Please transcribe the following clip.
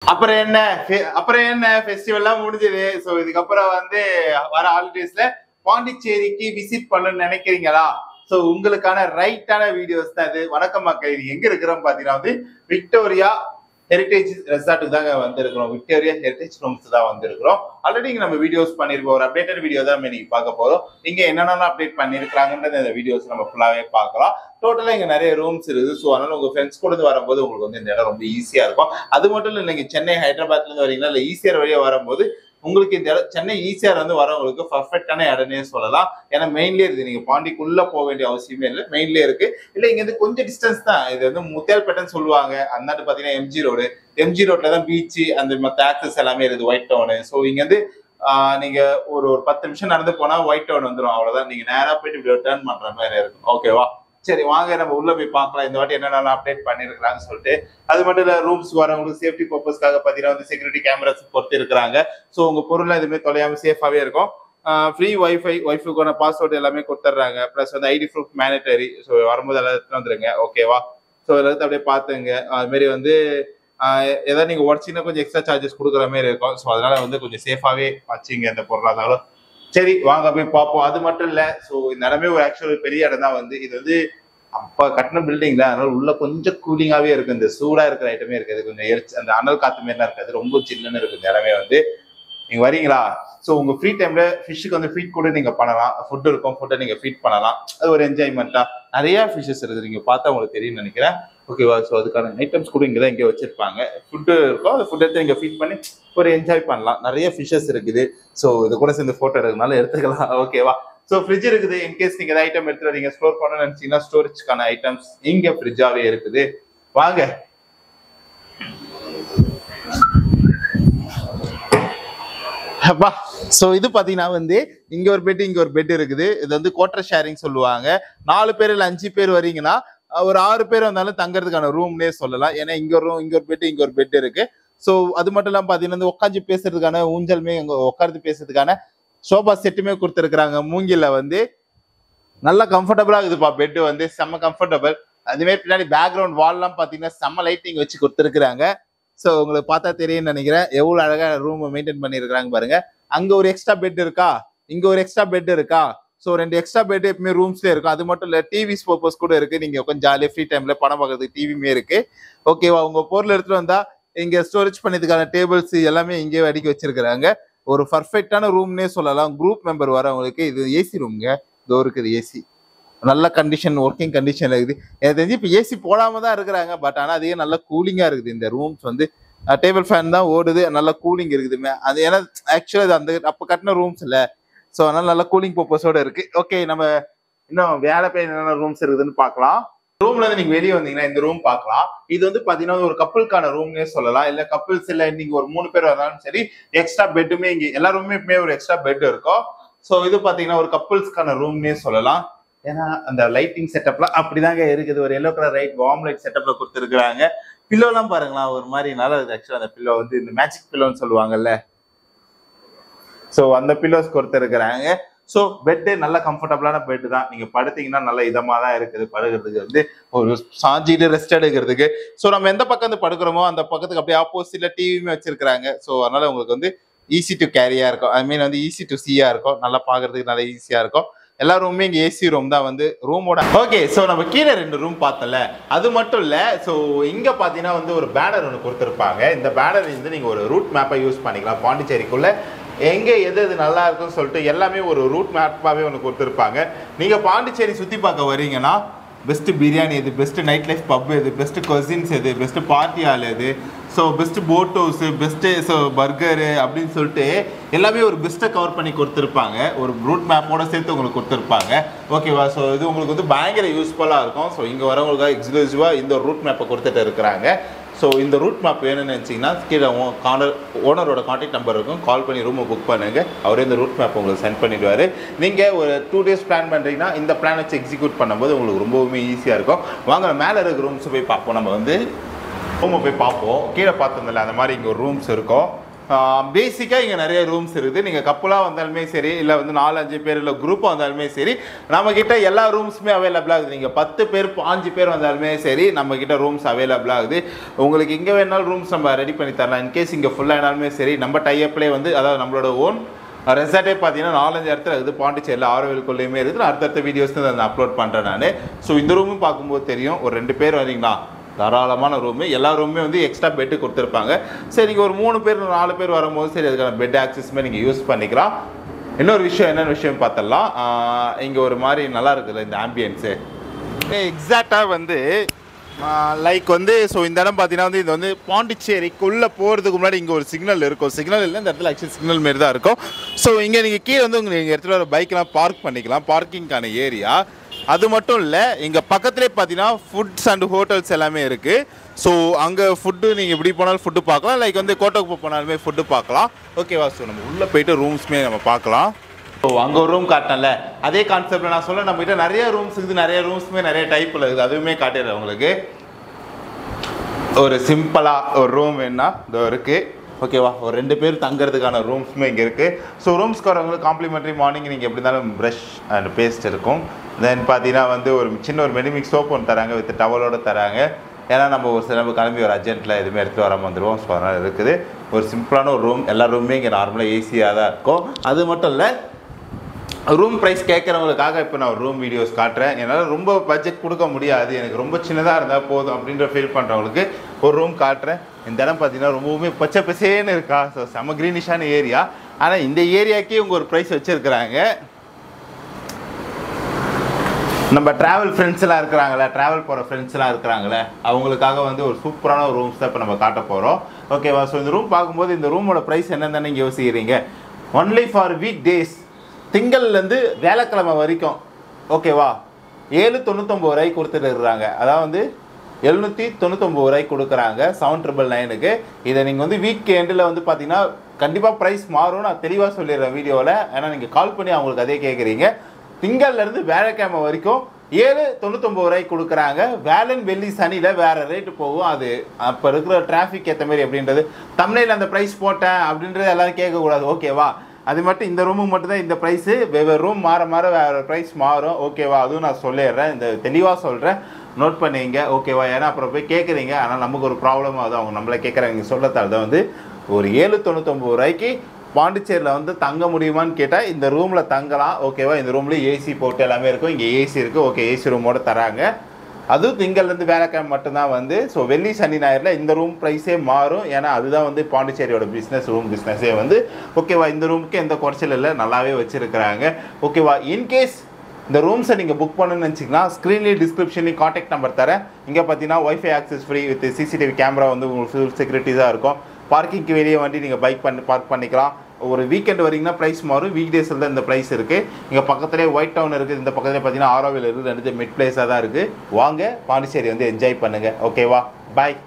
அப்புறம் என்ன ஃபெஸ்டிவல்லாம் முடிஞ்சது. ஸோ இதுக்கப்புறம் வந்து வர ஹாலிடேஸ்ல பாண்டிச்சேரிக்கு விசிட் பண்ணணும்னு நினைக்கிறீங்களா? ஸோ உங்களுக்கான ரைட்டான வீடியோஸ் தான் இது. வணக்கம் மக்கள், இது எங்க இருக்கிறோம் பாத்தீங்கன்னா வந்து விக்டோரியா ஹெரிடேஜ் ரெசார்ட்டுக்கு தாங்க வந்திருக்கிறோம். விக்டோரியா ஹெரிடேஜ் ரூம்ஸ் தான் வந்திருக்கிறோம். ஆல்ரெடி இங்க நம்ம வீடியோஸ் பண்ணிருக்கோம். ஒரு அப்டேட்டட் வீடியோ தான் நீங்க பார்க்க போறோம். இங்க என்னென்ன அப்டேட் பண்ணிருக்காங்கன்றது இந்த வீடியோஸ் நம்ம ஃபுல்லாவே பார்க்கலாம். டோட்டலா இங்க நிறைய ரூம்ஸ் இருக்குது. ஸோ அதனால உங்க ஃப்ரெண்ட்ஸ் கூட வரும்போது உங்களுக்கு வந்து இந்த இடம் ரொம்ப ஈஸியா இருக்கும். அது மட்டும் இல்லை, நீங்க சென்னை ஹைதராபாத்ல இருந்து வரீங்களா இல்ல ஈஸியர் வழியா வரும்போது உங்களுக்கு இந்த இடம் சென்னை ஈஸியார் வந்து வரவங்களுக்கு பர்ஃபெக்டான இடம்னே சொல்லலாம். ஏன்னா மெயின்லேயே இருக்கு. நீங்க பாண்டிக்குள்ள போக வேண்டிய அவசியமே இல்லை, மெயின்லேயே இருக்கு. இல்ல இங்க இருந்து கொஞ்சம் டிஸ்டன்ஸ் தான். இது வந்து முத்தியால்பேட்டைன்னு சொல்லுவாங்க. அந்தாண்டு பாத்தீங்கன்னா எம்ஜி ரோட்ல தான் பீச் அந்த மற்ற ஆக்சஸ் எல்லாமே இருக்குது. White town. ஸோ இங்க இருந்து நீங்க ஒரு 10 நிமிஷம் நடந்து போனா ஒயிட் டவுன் வந்துடும். அவ்வளவுதான். நீங்க நேரா போயிட்டு இப்படி டர்ன் பண்ற மாதிரி இருக்கும். ஓகேவா? சரி, வாங்க நம்ம உள்ள போய் பார்க்கலாம் இந்த வாட்டி என்னென்ன அப்டேட் பண்ணிருக்காங்கன்னு சொல்லிட்டு. அது மட்டும் இல்ல, ரூம்ஸ் வரவங்களுக்கு சேஃப்டி பர்பஸ்க்காக பாத்தீங்கன்னா வந்து செக்யூரிட்டி கேமராஸ் பொறுத்து இருக்கிறாங்க. ஸோ உங்க பொருள் எதுவுமே தொலையாம சேஃபாவே இருக்கும். ஃப்ரீ வைஃபைக்கான பாஸ்வேர்டு எல்லாமே கொடுத்துட்றாங்க. பிளஸ் வந்து ஐடி ப்ரூஃப் மேண்டட்டரி. ஸோ வரும்போது எல்லாம் எடுத்துட்டு வந்துருங்க. ஓகேவா? ஸோ எல்லாத்தையும் அப்படியே பார்த்துங்க. அது மாதிரி வந்து ஏதாவது நீங்க உடச்சிங்கன்னா கொஞ்சம் எக்ஸ்ட்ரா சார்ஜஸ் கொடுக்குற மாதிரி இருக்கும். ஸோ அதனால வந்து கொஞ்சம் சேஃபாவே வச்சுங்க இந்த பொருளாதாரம். சரி, வாங்க போய் பார்ப்போம். அது மட்டும் இல்ல, ஸோ இந்த இடமே ஒரு ஆக்சுவல் பெரிய இடம் தான். வந்து இது வந்து அப்ப கட்டின பில்டிங்ல, அதனால உள்ள கொஞ்சம் கூலிங்காவே இருக்கு. இந்த சூடா இருக்கிற ஐட்டமே இருக்காது. கொஞ்சம் அந்த அனல் காத்து மாதிரிலாம் இருக்காது. ரொம்ப சில்லுன்னு இருக்கு இந்த இடமே. வந்து நீங்க வரீங்களா? ஸோ உங்க ஃப்ரீ டைம்ல ஃபிஷ்ஷுக்கு வந்து ஃபீட் கூட நீங்க பண்ணலாம். ஃபுட் இருக்கும், ஃபுட்டை நீங்க ஃபீட் பண்ணலாம். அது ஒரு என்ஜாய்மெண்டா. நிறைய ஃபிஷஸ் இருக்குது. நீங்க பார்த்தா உங்களுக்கு தெரியும்னு நினைக்கிறேன். ஓகேவா? ஸோ அதுக்கான ஐட்டம்ஸ் கூட இங்கே தான் இங்கே வச்சிருப்பாங்க. ஃபுட்டு இருக்கும். அந்த ஃபுட் எடுத்து நீங்க ஃபீட் பண்ணி ஒரு என்ஜாய் பண்ணலாம். நிறைய ஃபிஷஸ் இருக்குது. ஸோ இது கூட சேர்ந்து போட்டோ எடுக்கனால எடுத்துக்கலாம். ஓகேவா? ஸோ ஃப்ரிட்ஜ் இருக்குது. இன்கேஸ் நீங்க ஏதாவது ஐட்டம் எடுத்துட்டு நீங்க ஸ்டோர் பண்ணணும்னு நினைச்சீங்கன்னா ஸ்டோரேஜ்க்கான ஐட்டம்ஸ் இங்க ஃப்ரிட்ஜாவே இருக்குது. வாங்க. சோ இது பாத்தீங்கன்னா வந்து இங்க ஒரு பெட் இருக்குது. இது வந்து குவார்டர் ஷேரிங் சொல்லுவாங்க. 4 பேர் இல்ல 5 பேர் வரீங்கன்னா ஒரு 6 பேர் வந்தாலும் தங்கறதுக்கான ரூம்னே சொல்லலாம். ஏன்னா இங்க ஒரு பெட் இருக்கு. சோ அது மட்டும் இல்லாம பாத்தீங்கன்னா உட்காந்து பேசுறதுக்கான ஊஞ்சல்மே, அங்க உட்காந்து பேசுறதுக்கான சோபா செட்டுமே கொடுத்துருக்காங்க. மூங்கில வந்து நல்லா கம்ஃபர்டபுளா இருக்குதுப்பா. பெட் வந்து செம்ம கம்ஃபர்டபுள். அதுவே பின்னாடி பேக்ரவுண்ட் வால் எல்லாம் பாத்தீங்கன்னா செம்ம லைட்டிங் வச்சு கொடுத்துருக்காங்க. ஸோ உங்களுக்கு பார்த்தா தெரியும்னு நினைக்கிறேன் எவ்வளவு அழகா ரூம் மெயின்டைன் பண்ணிருக்காங்க பாருங்க. அங்க ஒரு எக்ஸ்ட்ரா பெட் இருக்கா, இங்க ஒரு எக்ஸ்ட்ரா பெட் இருக்கா. ஸோ 2 எக்ஸ்ட்ரா பெட் எப்பவுமே ரூம்ஸ்ல இருக்கும். அது மட்டும் இல்ல, டிவி பர்பஸ் கூட இருக்கு. நீங்க கொஞ்சம் ஜாலியா ஃப்ரீ டைம்ல படம் பார்க்கறதுக்கு டிவியுமே இருக்கு. ஓகேவா? உங்க பொருள் எடுத்துட்டு வந்தா இங்க ஸ்டோரேஜ் பண்ணதுக்கான டேபிள்ஸ் எல்லாமே இங்கே அடுக்கி வச்சிருக்காங்க. ஒரு பர்ஃபெக்டான ரூம்னே சொல்லலாம். குரூப் மெம்பர் வரவங்களுக்கு இது ஏசி ரூம்ங்க. இதோ இருக்குது ஏசி. நல்ல கண்டிஷன், ஒர்க்கிங் கண்டிஷன்ல இருக்குது. எனக்கு தெரிஞ்சு இப்போ ஏசி போடாம தான் இருக்கிறாங்க. பட் ஆனால் அதே நல்ல கூலிங்கா இருக்குது. இந்த ரூம்ஸ் வந்து டேபிள் ஃபேன் தான் ஓடுது. நல்ல கூலிங் இருக்குதுமே. அது ஏன்னா ஆக்சுவலா அது அந்த அப்போ கட்டின ரூம்ஸ் இல்லை. ஸோ அதனால நல்ல கூலிங் பர்பஸோட இருக்கு. ஓகே, நம்ம இன்னும் வேலை போய் என்னென்ன ரூம்ஸ் இருக்குதுன்னு பார்க்கலாம். ரூம்ல இருந்து நீங்க வெளியே வந்தீங்கன்னா இந்த ரூம் பார்க்கலாம். இது வந்து பாத்தீங்கன்னா ஒரு கப்புளுக்கான ரூம்னே சொல்லலாம். இல்ல கப்புள்ஸ் இல்ல நீங்க ஒரு 3 பேர் வந்தாலும் சரி, எக்ஸ்ட்ரா பெட்டுமே இங்க எல்லா ரூமுமே ஒரு எக்ஸ்ட்ரா பெட் இருக்கும். ஸோ இது பாத்தீங்கன்னா ஒரு கப்புள்ஸ்க்கான ரூம்னே சொல்லலாம். ஏன்னா அந்த லைட்டிங் செட்டப்லாம் அப்படிதாங்க இருக்குது. ஒரு yellow colour light, warm light செட்டப்ல கொடுத்துருக்காங்க. பில்லோலாம் பாருங்களா, ஒரு மாதிரி நல்லா இருக்குது. ஆக்சுவலா அந்த பில்லோ வந்து இந்த மேஜிக் பில்லோன்னு சொல்லுவாங்கல்ல. ஸோ அந்த பில்லோஸ் கொடுத்துருக்குறாங்க. ஸோ பெட்டு நல்ல கம்ஃபர்டபுளான பெட் தான். நீங்க படுத்தீங்கன்னா நல்ல இதமா தான் இருக்குது. படுக்கிறதுக்கு வந்து ஒரு சாஞ்சிட்டு ரெஸ்ட் எடுக்கிறதுக்கு. ஸோ நம்ம எந்த பக்கம் வந்து படுக்கிறோமோ அந்த பக்கத்துக்கு அப்படியே ஆப்போசிட்ல டிவியுமே வச்சிருக்காங்க. ஸோ அதனால உங்களுக்கு வந்து ஈஸி டு கேரியா இருக்கும். ஐ மீன் வந்து ஈஸி டு சீயா இருக்கும். நல்லா பாக்குறதுக்கு நல்லா ஈஸியா இருக்கும். எல்லா ரூமுமே இங்க ஏசி ரூம் தான் வந்து ரூமோட. ஓகே, ஸோ நம்ம கீழே 2 ரூம் பார்த்தல. அது மட்டும் இல்ல, ஸோ இங்க பாத்தீங்கன்னா வந்து ஒரு பேனர் ஒன்று கொடுத்துருப்பாங்க. இந்த பேனர் வந்து நீங்க ஒரு ரூட் மேப்பை யூஸ் பண்ணிக்கலாம். பாண்டிச்சேரிக்குள்ள எங்க எது நல்லா இருக்குன்னு சொல்லிட்டு எல்லாமே ஒரு ரூட் மேப்பாவே ஒன்று கொடுத்துருப்பாங்க. நீங்க பாண்டிச்சேரி சுத்தி பார்க்க வரீங்கன்னா பெஸ்ட் பிரியாணி எது, பெஸ்ட் நைட் லைஃப் பப் எது, பெஸ்ட் கொசின்ஸ் எது, பெஸ்ட் பார்ட்டி ஹால் எது, so best boat house, best so burger அப்படின்னு சொல்லிட்டு எல்லாமே ஒரு பெஸ்ட்டை கவர் பண்ணி கொடுத்துருப்பாங்க. ஒரு ரூட் மேப்போட சேர்த்து உங்களுக்கு கொடுத்துருப்பாங்க. ஓகேவா? ஸோ இது உங்களுக்கு வந்து பயங்கர யூஸ்ஃபுல்லாக இருக்கும். ஸோ இங்கே வரவங்களுக்காக எக்ஸ்க்ளூசிவாக இந்த ரூட் மேப்பை கொடுத்துட்டு இருக்கிறாங்க. ஸோ இந்த ரூட் மேப் வேணும்னு நினச்சிங்கன்னா கீழே ஓனரோட கான்டாக்ட் நம்பர் இருக்கும். கால் பண்ணி ரூமை புக் பண்ணுங்க. அவரே இந்த ரூட் மேப் உங்களுக்கு சென்ட் பண்ணிடுவார். நீங்கள் ஒரு 2 days பிளான் பண்ணுறீங்கன்னா இந்த பிளான் வச்சு எக்ஸிக்யூட் பண்ணும்போது உங்களுக்கு ரொம்பவுமே ஈஸியாக இருக்கும். வாங்க மேலே இருக்க ரூம்ஸ் போய் பார்ப்போம். நம்ம வந்து ரூமை போய் பார்ப்போம். கீழே பார்த்ததில்ல அந்த மாதிரி இங்கே ஒரு ரூம்ஸ் இருக்கும். பேசிக்காக இங்கே நிறைய ரூம்ஸ் இருக்குது. நீங்கள் கப்பலாக வந்தாலுமே சரி, இல்லை வந்து 4-5 பேர் இல்லை குரூப்பாக வந்தாலுமே சரி, நம்மக்கிட்ட எல்லா ரூம்ஸுமே அவைலபிளாக இருக்குது. நீங்கள் 10 பேர் 5 பேர் வந்தாலுமே சரி, நம்மக்கிட்ட ரூம்ஸ் அவைலபிளாக இருக்குது. உங்களுக்கு இங்கே வேணாலும் ரூம்ஸ் நம்ம ரெடி பண்ணி தரலாம். இன்கேஸ் இங்கே ஃபுல்லாகினாலுமே சரி, நம்ம டைப்லேயே வந்து அதாவது நம்மளோட ஓன் ரெசார்ட்டே பார்த்தீங்கன்னா 4-5 இடத்துல இருக்குது. பாண்டிச்சேரியில் ஆரோவில்குள்ளேயுமே இருக்குது. அடுத்தடுத்த வீடியோஸ் தான் நான் அப்லோட் பண்ணுறேன் நான். ஸோ இந்த ரூமும் பார்க்கும்போது தெரியும், ஒரு 2 பேர் வரீங்களா தாராளமான ரூமு. எல்லா ரூமுமே வந்து எக்ஸ்ட்ரா பெட்டு கொடுத்துருப்பாங்க. சரி, நீங்கள் ஒரு 3 பேர் 4 பேர் வரும்போது சரி அதுக்கான பெட் ஆக்சஸ்மே நீங்கள் யூஸ் பண்ணிக்கலாம். இன்னொரு விஷயம் என்னென்ன விஷயம் பார்த்தலாம், இங்கே ஒரு மாதிரி நல்லா இருக்குல்ல இந்த ஆம்பியன்ஸு எக்ஸாக்டாக வந்து லைக் வந்து ஸோ இந்த இடம் பார்த்தீங்கன்னா வந்து இது வந்து பாண்டிச்சேரிக்குள்ளே போகிறதுக்கு முன்னாடி இங்கே ஒரு சிக்னல் இருக்கும். சிக்னல் இல்லை, இந்த இடத்துல ஆக்சுவலி சிக்னல் மாரி தான் இருக்கும். ஸோ இங்கே நீங்கள் கீழே வந்து நீங்கள் இடத்துல ஒரு பைக்கெலாம் பார்க் பண்ணிக்கலாம், பார்க்கிங்கான ஏரியா. அது மட்டும் இல்லை, இங்கே பக்கத்துலேயே பார்த்தீங்கன்னா ஃபுட்ஸ் அண்ட் ஹோட்டல்ஸ் எல்லாமே இருக்குது. ஸோ அங்கே ஃபுட்டு நீங்கள் இப்படி போனாலும் ஃபுட்டு பார்க்கலாம், லைக் வந்து கோட்டோக்கு போனாலுமே ஃபுட்டு பார்க்கலாம். ஓகேவா? ஸோ நம்ம உள்ளே போய்ட்டு ரூம்ஸ்மே நம்ம பார்க்கலாம். ஸோ அங்கே ஒரு ரூம் காட்டினல அதே கான்செப்டில் நான் சொல்ல நம்மகிட்ட நிறைய ரூம்ஸ் இருக்குது. நிறைய ரூம்ஸுமே நிறைய டைப்பில் இருக்குது. அதுவுமே காட்டிடுறேன் உங்களுக்கு. ஒரு சிம்பிளாக ஒரு ரூம் வேணுன்னா இதோ இருக்குது. ஓகேவா? ஒரு 2 பேர் தங்குறதுக்கான ரூம்ஸுமே இங்கே இருக்குது. ஸோ ரூம்ஸ்க்கு வரவங்களுக்கு காம்ப்ளிமெண்ட்ரி மார்னிங் நீங்கள் எப்படி இருந்தாலும் ப்ரஷ் அண்ட் பேஸ்ட் இருக்கும். தென் பார்த்தீங்கன்னா வந்து ஒரு சின்ன ஒரு மெடிமிக்ஸ் சோப் ஒன்று தராங்க, வித் டவலோடு தராங்க. ஏன்னா நம்ம ஒரு சில கிளம்பி ஒரு அர்ஜென்ட்டில் எதுவுமே எடுத்துகிட்டு வராமல் வந்துடுவோம். ஸோ அதனால் இருக்குது. ஒரு சிம்பிளான ஒரு ரூம். எல்லா ரூமுமே இங்கே நார்மலாக ஏசியாக தான் இருக்கும். அது மட்டும் இல்லை, ரூம் ப்ரைஸ் கேட்குறவங்களுக்காக இப்போ நான் ஒரு ரூம் வீடியோஸ் காட்டுறேன். என்னால் ரொம்ப பட்ஜெட் கொடுக்க முடியாது, எனக்கு ரொம்ப சின்னதாக இருந்தால் போதும் அப்படின்ற ஃபீல் பண்ணுறவங்களுக்கு ஒரு ரூம் காட்டுறேன். இந்த இடம் பார்த்தீங்கன்னா ரொம்பவுமே பச்சை பசேன்னு இருக்கா. ஸோ செம்ம க்ரீனிஷான ஏரியா. ஆனால் இந்த ஏரியாக்கே இவங்க ஒரு ப்ரைஸ் வச்சுருக்குறாங்க. நம்ம ட்ராவல் ஃப்ரெண்ட்ஸ்லாம் இருக்கிறாங்களே, ட்ராவல் போகிற ஃப்ரெண்ட்ஸ்லாம் இருக்கிறாங்களே, அவங்களுக்காக வந்து ஒரு சூப்பரான ஒரு ரூம்ஸ் தான் இப்போ நம்ம காட்ட போகிறோம். ஓகேவா? ஸோ இந்த ரூம் பார்க்கும்போது இந்த ரூமோட ப்ரைஸ் என்னன்னு நீங்கள் யோசிக்கிறீங்க. ஒன்லி ஃபார் வீக் டேஸ், திங்கள்லேருந்து வேலைக்கிழமை வரைக்கும். ஓகேவா? 799 ரூபாய்க்கு கொடுத்துட்டு இருக்கிறாங்க. அதாவது 799 ரூபாய்க்கு கொடுக்குறாங்க 7999க்கு. இதை நீங்கள் வந்து வீக் எண்டில் வந்து பார்த்தீங்கன்னா கண்டிப்பாக ப்ரைஸ் மாறும். நான் தெளிவாக சொல்லிடுறேன் வீடியோவில். ஏன்னா நீங்கள் கால் பண்ணி அவங்களுக்கு அதே கேட்குறீங்க. திங்கள்லேருந்து வேலைக்கிழமை வரைக்கும் 799 ரூபாய்க்கு கொடுக்குறாங்க. வேலன் வெள்ளி சனியில் வேறு ரேட்டு போகும். அது அப்போ இருக்கிற டிராஃபிக் ஏற்ற மாதிரி அப்படின்றது தம்ப்நெயில்ல அந்த ப்ரைஸ் போட்டேன் அப்படின்றது எல்லோரும் கேட்கக்கூடாது. ஓகேவா? அது மட்டும் இந்த ரூமுக்கு மட்டும்தான் இந்த ப்ரைஸு. வெவ்வேறு ரூம் மாற மாற வேறு ப்ரைஸ் மாறும். ஓகேவா? அதுவும் நான் சொல்லிடுறேன், இந்த தெளிவாக சொல்கிறேன், நோட் பண்ணிங்க. ஓகேவா? ஏன்னா அப்புறம் போய் கேட்குறீங்க, ஆனால் நமக்கு ஒரு ப்ராப்ளம் ஆகுது. அவங்க நம்மளை கேட்குறாங்க சொல்லத்தால் தான் வந்து ஒரு 799 ரூபாய்க்கு பாண்டிச்சேரியில் வந்து தங்க முடியுமான்னு கேட்டால் இந்த ரூமில் தங்கலாம். ஓகேவா? இந்த ரூம்லேயே ஏசி போட்டு எல்லாமே இருக்கும். இங்கே ஏசி இருக்குது. ஓகே, ஏசி ரூமோடு தராங்க. அதுவும் திங்கள்லேருந்து வேலைக்கிழமை மட்டும்தான் வந்து. ஸோ வெள்ளி சனி ஞாயிறில் இந்த ரூம் ப்ரைஸே மாறும். ஏன்னா அதுதான் வந்து பாண்டிச்சேரியோட பிஸ்னஸ், ரூம் பிஸ்னஸே வந்து. ஓகேவா? இந்த ரூமுக்கு எந்த குறைச்சல் இல்லை, நல்லாவே வச்சுருக்கிறாங்க. ஓகேவா? இன்கேஸ் இந்த ரூம்ஸை நீங்கள் புக் பண்ணணும்னு நினச்சிங்கன்னா ஸ்க்ரீன்லேயும் டிஸ்கிரிப்ஷன்லேயும் காண்டாக்ட் நம்பர் தரேன். இங்கே பார்த்தீங்கன்னா wifi access free with CCTV camera வந்து உங்களுக்கு ஃபுல் செக்யூரிட்டிஸாக இருக்கும். பார்க்கிங்க்கு வெளியே வண்டி நீங்கள் பார்க் பண்ணிக்கலாம். ஒரு வீக்கெண்ட் வரீங்கன்னா ப்ரைஸ் மாறும். வீக் டேஸில் தான் இந்த ப்ரைஸ் இருக்குது. இங்கே பக்கத்துலேயே ஒயிட் டவுன் இருக்குது. இந்த பக்கத்துலேயே பார்த்தீங்கன்னா ஆரோவில் இருக்குது. 2 மிட் பிளேஸாக தான் இருக்குது. வாங்க பாண்டிச்சேரி வந்து என்ஜாய் பண்ணுங்கள். ஓகேவா? பாய்.